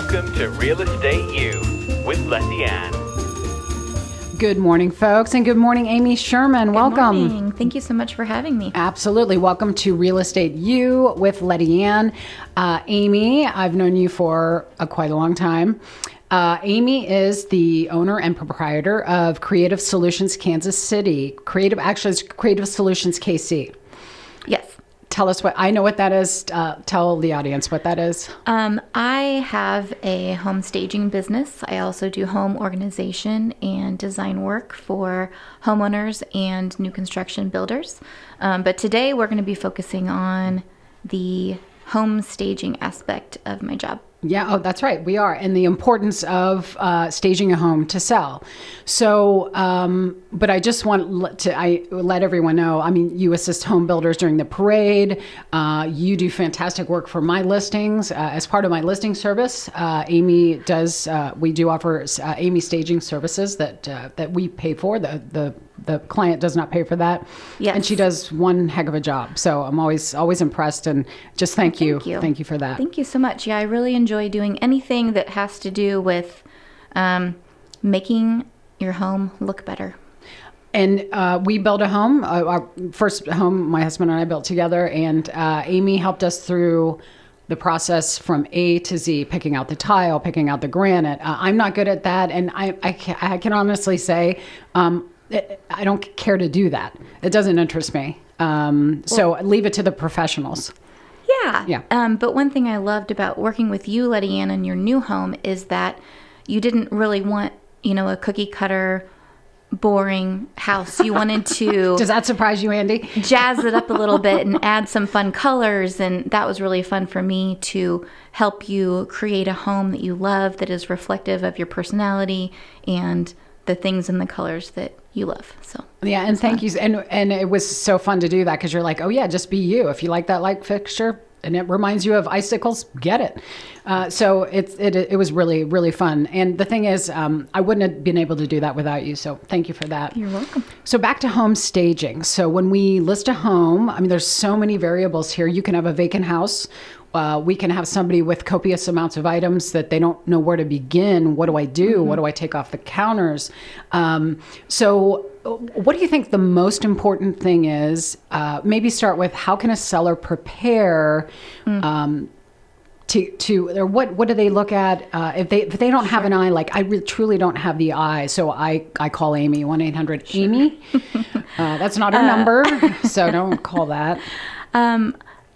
Welcome to Real Estate U with Lettiann. Good morning, folks, and good morning, Amy Scheuerman. Welcome. Good morning. Thank you so much for having me. Absolutely. Welcome to Real Estate U with Lettiann. Amy, I've known you for quite a long time. Amy is the owner and proprietor of Creative Solutions Kansas City. It's Creative Solutions KC. Yes. Tell us I know what that is. Tell the audience what that is. I have a home staging business. I also do home organization and design work for homeowners and new construction builders. But today we're going to be focusing on the home staging aspect of my job. Yeah, oh, that's right. We are. And the importance of staging a home to sell. So, but I just want to let everyone know, I mean, you assist home builders during the parade. You do fantastic work for my listings. As part of my listing service, Amy does, we do offer Amy staging services that we pay for. The client does not pay for that. Yes. And she does one heck of a job. So I'm always impressed, and just thank you. Thank you for that. Thank you so much. Yeah, I really enjoy doing anything that has to do with making your home look better. And we built a home, our first home my husband and I built together, and Amy helped us through the process from A to Z, picking out the tile, picking out the granite. I'm not good at that, and I can honestly say I don't care to do that. It doesn't interest me. So leave it to the professionals. Yeah. But one thing I loved about working with you, Lettiann, in your new home is that you didn't really want, a cookie cutter, boring house. You wanted to... Does that surprise you, Andy? Jazz it up a little bit and add some fun colors. And that was really fun for me to help you create a home that you love, that is reflective of your personality and the things and the colors that you love. So yeah, and thank you. And it was so fun to do that, because you're like, oh yeah, just be you. If you like that light fixture and it reminds you of icicles, get it. So it was really, really fun. And the thing is, I wouldn't have been able to do that without you. So thank you for that. You're welcome. So back to home staging. So when we list a home, I mean, there's so many variables here. You can have a vacant house. We can have somebody with copious amounts of items that they don't know where to begin. What do I do? Mm-hmm. What do I take off the counters? So what do you think the most important thing is? Maybe start with, how can a seller prepare or what do they look at if they don't have an eye? Like I truly don't have the eye, so I call Amy, 1-800-AMY. That's not her number, so don't call that.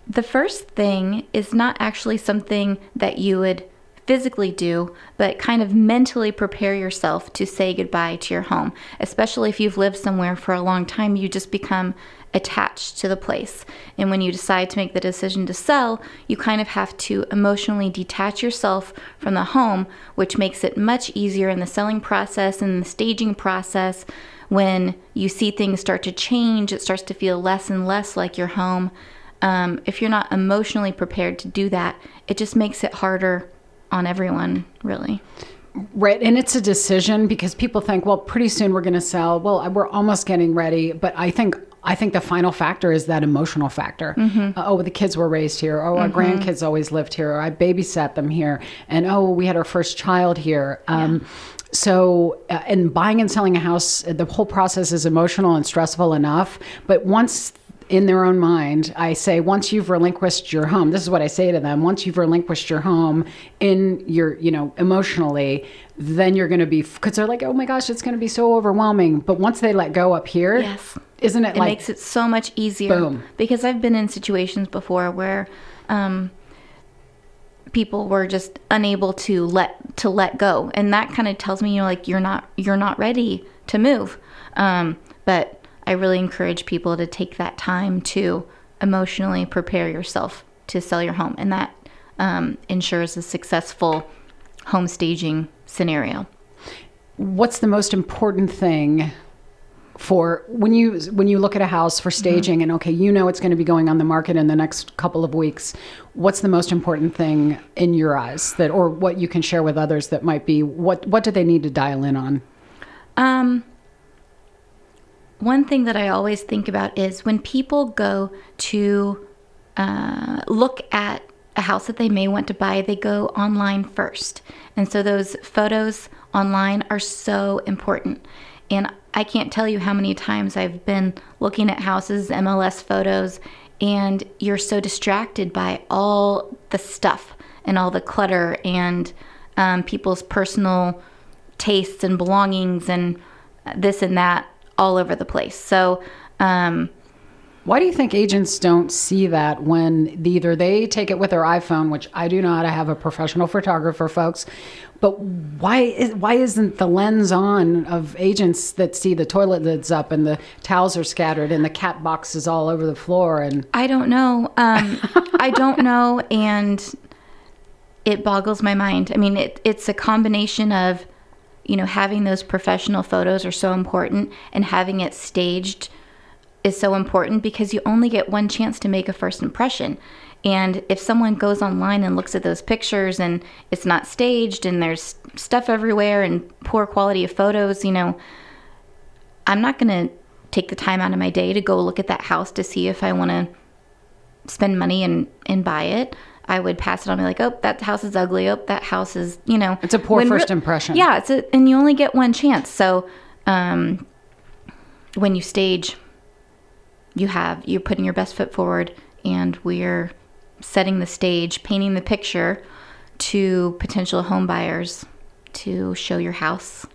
The first thing is not actually something that you would physically do, but kind of mentally prepare yourself to say goodbye to your home. Especially if you've lived somewhere for a long time, you just become attached to the place. And when you decide to make the decision to sell, you kind of have to emotionally detach yourself from the home, which makes it much easier in the selling process and the staging process. When you see things start to change, it starts to feel less and less like your home. If you're not emotionally prepared to do that, it just makes it harder on everyone, really. Right. And it's a decision, because people think, well, pretty soon we're going to sell. Well, we're almost getting ready. But I think the final factor is that emotional factor. Mm-hmm. The kids were raised here. Our grandkids always lived here. Or I babysat them here. And we had our first child here. So, in buying and selling a house, the whole process is emotional and stressful enough. But once in their own mind, I say, once you've relinquished your home, this is what I say to them, once you've relinquished your home in your, emotionally, then you're going to be, because they're like, oh my gosh, it's going to be so overwhelming. But once they let go up here, yes, isn't it like... It makes it so much easier. Boom. Because I've been in situations before where people were just unable to let go. And that kind of tells me, you're not ready to move. But I really encourage people to take that time to emotionally prepare yourself to sell your home. And that ensures a successful home staging scenario. What's the most important thing for when you look at a house for staging, and it's going to be going on the market in the next couple of weeks? What's the most important thing in your eyes, or what you can share with others that might be, what do they need to dial in on? One thing that I always think about is when people go to look at a house that they may want to buy, they go online first. And so those photos online are so important. And I can't tell you how many times I've been looking at houses, MLS photos, and you're so distracted by all the stuff and all the clutter and people's personal tastes and belongings and this and that all over the place. So, why do you think agents don't see that when either they take it with their iPhone, which I do not, I have a professional photographer, folks, but why isn't the lens on of agents that see the toilet lids up and the towels are scattered and the cat boxes all over the floor? And I don't know. I don't know, and it boggles my mind. I mean, it's a combination of, having those professional photos are so important, and having it staged is so important because you only get one chance to make a first impression. And if someone goes online and looks at those pictures and it's not staged and there's stuff everywhere and poor quality of photos, I'm not going to take the time out of my day to go look at that house to see if I want to spend money and buy it. I would pass it on, be like, oh, that house is ugly. Oh, that house is, It's a poor first impression. Yeah, and you only get one chance. So when you stage, you're putting your best foot forward, and we're setting the stage, painting the picture to potential home buyers to show your house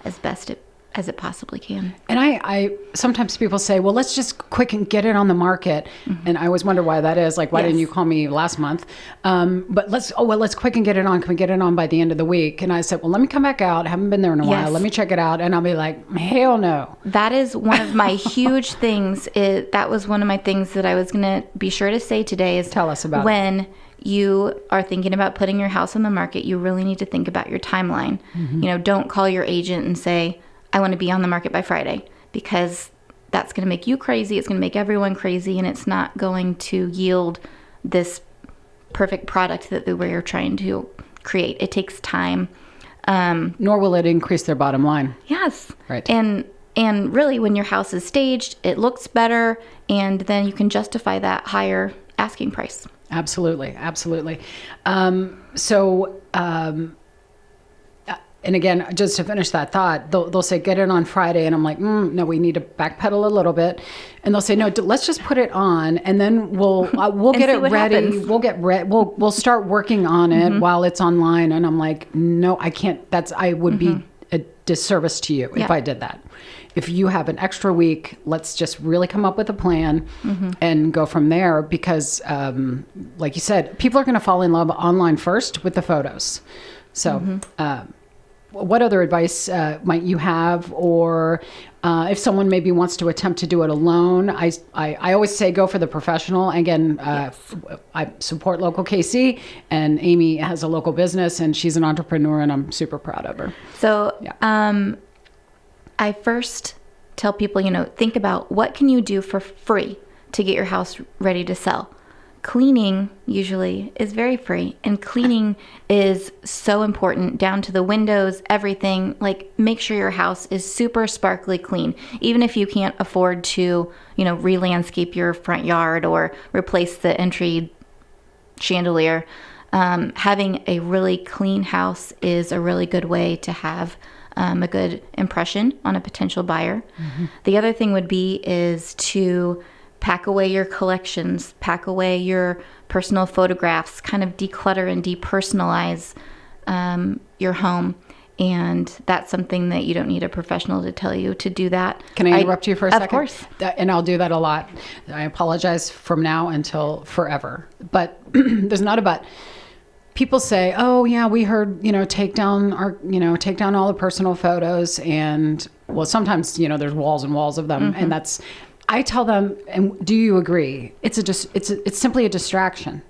as best as it possibly can. And I sometimes people say, well, let's just quick and get it on the market. Mm-hmm. And I always wonder why that is. Like, why didn't you call me last month? But let's quick and get it on. Can we get it on by the end of the week? And I said, well, let me come back out. I haven't been there in a while. Let me check it out. And I'll be like, hell no. That is one of my huge things. That was one of my things that I was going to be sure to say today is tell us about when you are thinking about putting your house on the market, you really need to think about your timeline. Mm-hmm. Don't call your agent and say, I want to be on the market by Friday, because that's going to make you crazy. It's going to make everyone crazy, and it's not going to yield this perfect product that we're trying to create. It takes time. Nor will it increase their bottom line. Yes. Right. And really, when your house is staged, it looks better, and then you can justify that higher asking price. Absolutely. Absolutely. And again, just to finish that thought, they'll say, get it on Friday. And I'm like, no, we need to backpedal a little bit. And they'll say, no, let's just put it on. And then we'll get it ready. Happens. We'll start working on it while it's online. And I'm like, no, I can't. I would be a disservice to you if I did that. If you have an extra week, let's just really come up with a plan and go from there. Because like you said, people are going to fall in love online first with the photos. So, what other advice might you have, or if someone maybe wants to attempt to do it alone? I always say go for the professional. Again, I support local KC, and Amy has a local business, and she's an entrepreneur, and I'm super proud of her. So I first tell people, think about what can you do for free to get your house ready to sell. Cleaning usually is very free, and cleaning is so important, down to the windows, everything. Like, make sure your house is super sparkly clean. Even if you can't afford to, re-landscape your front yard or replace the entry chandelier, having a really clean house is a really good way to have a good impression on a potential buyer. The other thing would be is to pack away your collections, pack away your personal photographs, kind of declutter and depersonalize your home. And that's something that you don't need a professional to tell you to do that. Can I interrupt you for a second? Of course. And I'll do that a lot. I apologize from now until forever. But there's not a but. People say, oh yeah, we heard, take down all the personal photos. And well, sometimes, there's walls and walls of them. And I tell them, and do you agree? It's simply a distraction.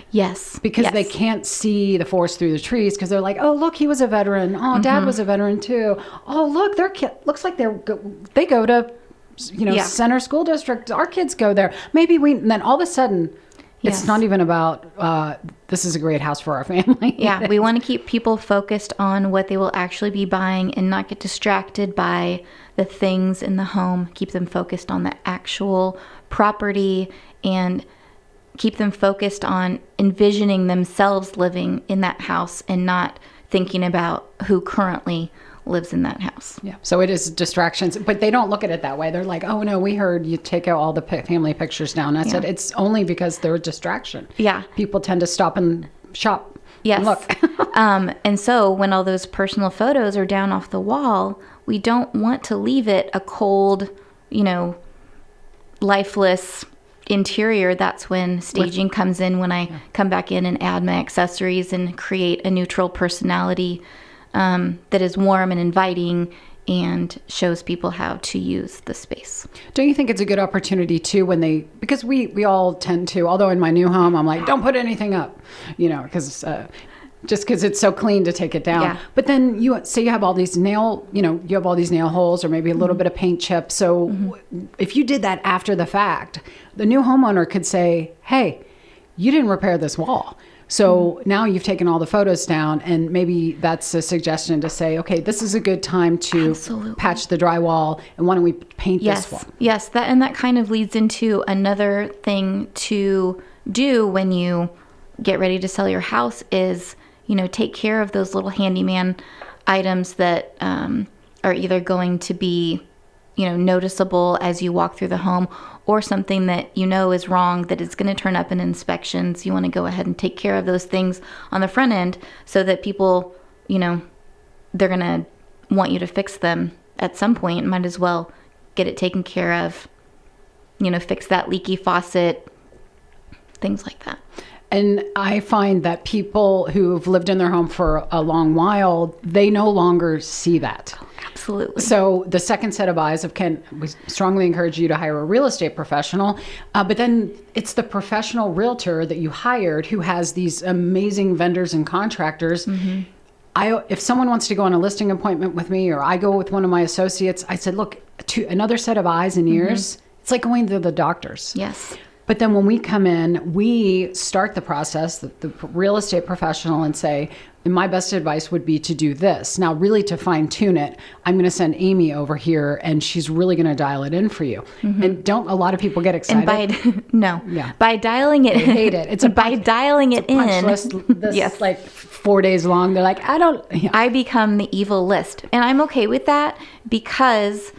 Yes. Because they can't see the forest through the trees, because they're like, oh, look, he was a veteran. Oh, Dad was a veteran too. Oh, look, their kid looks like they go to, Center School District. Our kids go there. And then all of a sudden, it's not even about, this is a great house for our family. Yeah, we want to keep people focused on what they will actually be buying and not get distracted by the things in the home. Keep them focused on the actual property. And keep them focused on envisioning themselves living in that house and not thinking about who currently lives in that house. Yeah. So it is distractions, but they don't look at it that way. They're like, oh no, we heard you take out all the family pictures down. I said, it's only because they're a distraction. Yeah. People tend to stop and shop. Yes. And look. And so when all those personal photos are down off the wall, we don't want to leave it a cold, lifeless interior. That's when staging comes in, when I come back in and add my accessories and create a neutral personality that is warm and inviting and shows people how to use the space. Don't you think it's a good opportunity too because we all tend to, although in my new home, I'm like, don't put anything up, because just because it's so clean to take it down. Yeah. But then you have all these nail holes or maybe a little bit of paint chip. So if you did that after the fact, the new homeowner could say, hey, you didn't repair this wall. So now you've taken all the photos down, and maybe that's a suggestion to say, okay, this is a good time to patch the drywall, and why don't we paint this wall? Yes, that kind of leads into another thing to do when you get ready to sell your house is, take care of those little handyman items that are either going to be, noticeable as you walk through the home, or something that is wrong that is going to turn up in inspections. You want to go ahead and take care of those things on the front end so that people, they're going to want you to fix them at some point. Might as well get it taken care of, fix that leaky faucet, things like that. And I find that people who've lived in their home for a long while, they no longer see that. Absolutely. So the second set of eyes we strongly encourage you to hire a real estate professional, but then it's the professional realtor that you hired who has these amazing vendors and contractors. Mm-hmm. If someone wants to go on a listing appointment with me, or I go with one of my associates, I said, look, to another set of eyes and ears, it's like going to the doctors. Yes. But then when we come in, we start the process, the real estate professional, and say, my best advice would be to do this. Now, really to fine tune it, I'm going to send Amy over here, and she's really going to dial it in for you. Mm-hmm. And don't a lot of people get excited? And by dialing it, they hate it. Dialing it in. Punch list this like 4 days long. They're like, I become the evil list, and I'm okay with that because.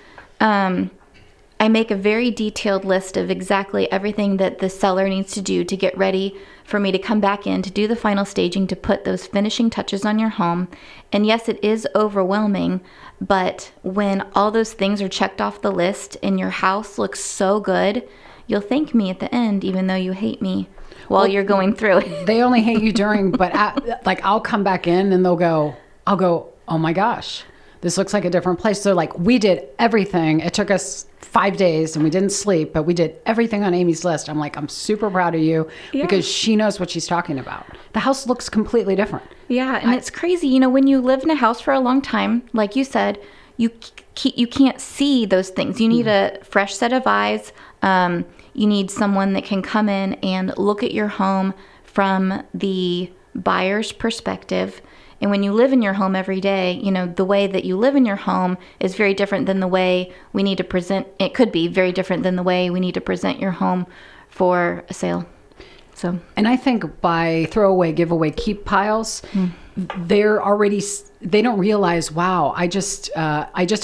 I make a very detailed list of exactly everything that the seller needs to do to get ready for me to come back in to do the final staging, to put those finishing touches on your home. And yes, it is overwhelming, but when all those things are checked off the list and your house looks so good, you'll thank me at the end, even though you hate me while you're going through it. They only hate you during, but I'll come back in and I'll go, oh my gosh, this looks like a different place. They're like, we did everything. It took us 5 days and we didn't sleep, but we did everything on Amy's list. I'm like, I'm super proud of you because she knows what she's talking about. The house looks completely different. Yeah, and it's crazy. When you live in a house for a long time, like you said, you can't see those things. You need a fresh set of eyes. You need someone that can come in and look at your home from the buyer's perspective. And when you live in your home every day, the way that you live in your home is very different than the way we need to present. It could be very different than the way we need to present your home for a sale. So, and I think by throwaway, giveaway, keep piles, they don't realize, wow, I just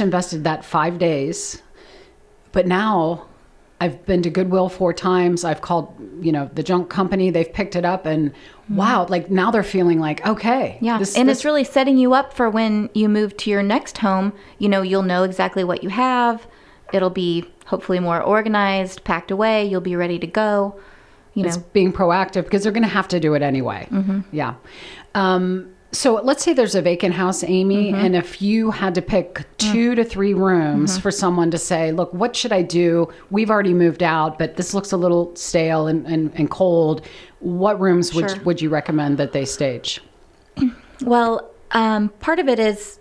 invested that 5 days, but now I've been to Goodwill 4 times. I've called, the junk company. They've picked it up, and wow, like now they're feeling like, okay. Yeah, it's really setting you up for when you move to your next home. You'll know exactly what you have. It'll be hopefully more organized, packed away. You'll be ready to go. It's being proactive because they're going to have to do it anyway. Mm-hmm. Yeah. So let's say there's a vacant house, Amy, and if you had to pick 2 to 3 rooms for someone to say, look, what should I do? We've already moved out, but this looks a little stale and cold. What rooms would you recommend that they stage? Well, part of it is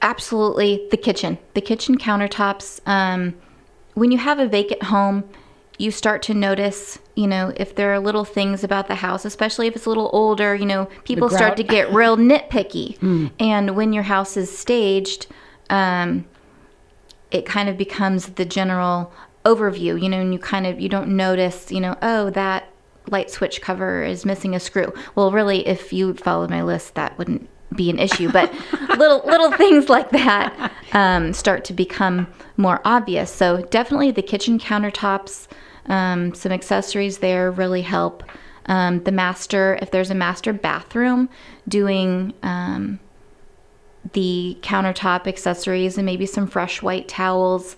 absolutely the kitchen countertops. When you have a vacant home, you start to notice, if there are little things about the house, especially if it's a little older, people start to get real nitpicky. And when your house is staged, it kind of becomes the general overview, and you don't notice, oh, that light switch cover is missing a screw. Well, really, if you followed my list, that wouldn't be an issue. But little things like that start to become more obvious. So definitely the kitchen countertops, some accessories there really help. If there's a master bathroom, doing the countertop accessories and maybe some fresh white towels.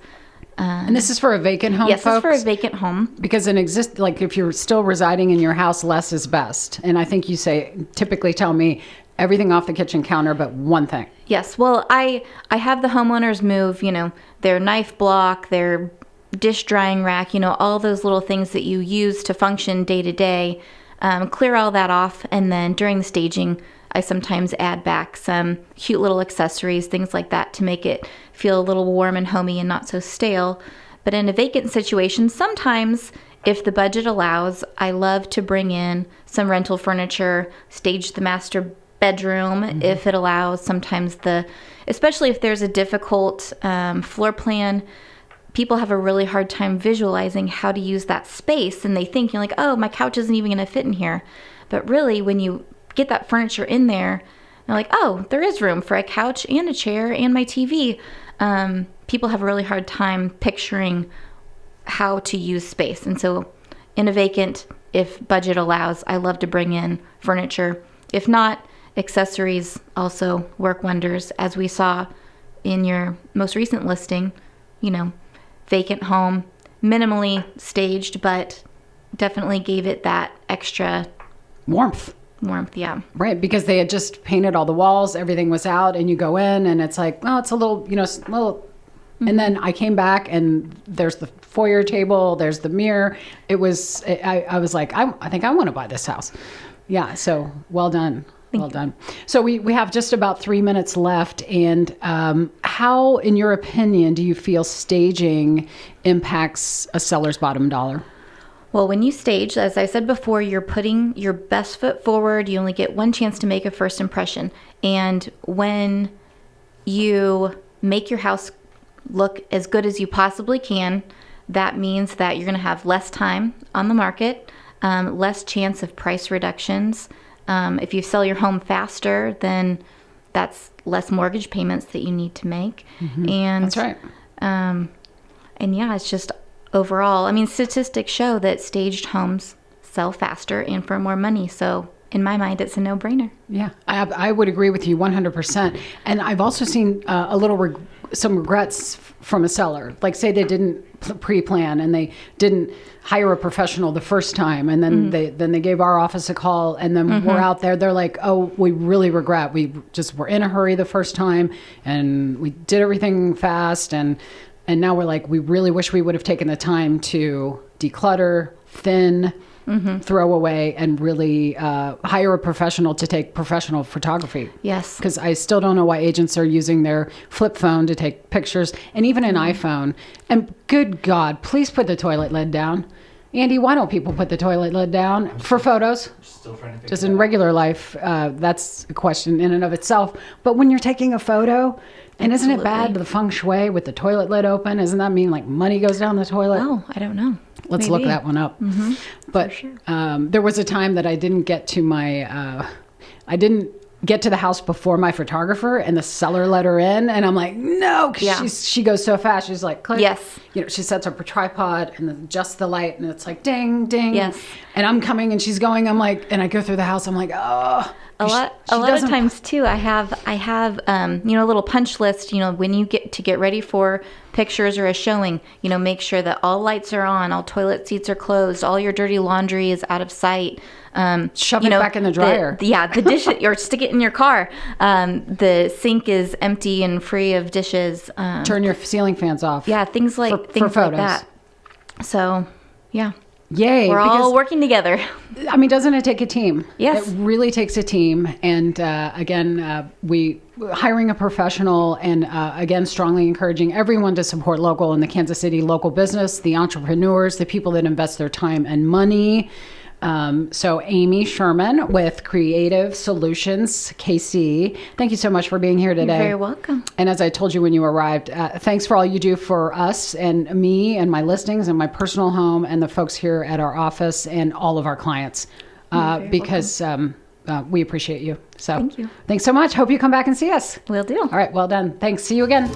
And this is for a vacant home, yes, folks? this is for a vacant home. Because if you're still residing in your house, less is best. And I think you typically tell me everything off the kitchen counter but one thing. Yes. Well, I have the homeowners move, their knife block, their dish drying rack, all those little things that you use to function day to day, clear all that off. And then during the staging, I sometimes add back some cute little accessories, things like that, to make it feel a little warm and homey and not so stale. But in a vacant situation, sometimes, if the budget allows, I love to bring in some rental furniture, stage the master bedroom if it allows. Sometimes especially if there's a difficult floor plan, people have a really hard time visualizing how to use that space, and they think, oh, my couch isn't even going to fit in here. But really, when you get that furniture in there, they're like, oh, there is room for a couch and a chair and my TV. People have a really hard time picturing how to use space. And so in a vacant, if budget allows, I love to bring in furniture. If not, accessories also work wonders, as we saw in your most recent listing. Vacant home, minimally staged, but definitely gave it that extra warmth, yeah. Right, because they had just painted all the walls, everything was out, and you go in and it's like, well, it's a little, and then I came back and there's the foyer table, there's the mirror. I was like, I think I want to buy this house. Yeah, so well done. Well done. So we have just about 3 minutes left. And how, in your opinion, do you feel staging impacts a seller's bottom dollar? Well, when you stage, as I said before, you're putting your best foot forward. You only get one chance to make a first impression. And when you make your house look as good as you possibly can, that means that you're going to have less time on the market, less chance of price reductions. If you sell your home faster, then that's less mortgage payments that you need to make. Mm-hmm. And that's right. And yeah, it's just overall, statistics show that staged homes sell faster and for more money. So in my mind, it's a no-brainer. Yeah, I would agree with you 100%. And I've also seen some regrets from a seller. Like, say they didn't pre-plan and they didn't hire a professional the first time, and then they gave our office a call, and then we're out there. They're like, "Oh, we really regret. We just were in a hurry the first time, and we did everything fast, and now we're like, we really wish we would have taken the time to declutter, thin." Throw away, and really hire a professional to take professional photography. Yes. Because I still don't know why agents are using their flip phone to take pictures, and even an iPhone. And good God, please put the toilet lid down. Andy, why don't people put the toilet lid down for photos? Still trying to figure Just in regular life, that's a question in and of itself. But when you're taking a photo, and isn't it bad, the feng shui with the toilet lid open? Doesn't that mean like money goes down the toilet? Oh, I don't know. Let's look that one up. But sure. There was a time that I didn't get to the house before my photographer, and the seller let her in, and I'm like, no, 'cause she goes so fast. She's like, click. Yes. She sets up her tripod and then adjusts the light, and it's like ding, ding. Yes. And I'm coming, and she's going. I'm like, and I go through the house. I'm like, oh. A lot of times too, I have a little punch list, when you get ready for pictures or a showing, make sure that all lights are on, all toilet seats are closed, all your dirty laundry is out of sight. Shove it back in the dryer. The dish, or stick it in your car. The sink is empty and free of dishes. Turn your ceiling fans off. Yeah, things like that. So, yeah. Yay. We're all working together. Doesn't it take a team? Yes. It really takes a team. And we hiring a professional, and again, strongly encouraging everyone to support local in the Kansas City local business, the entrepreneurs, the people that invest their time and money. So Amy Scheuerman with Creative Solutions KC. Thank you so much for being here today. You're very welcome. And as I told you when you arrived, thanks for all you do for us and me and my listings and my personal home and the folks here at our office and all of our clients, because we appreciate you. So Thank you. Thanks so much. Hope you come back and see us. Will do. All right. Well done. Thanks. See you again.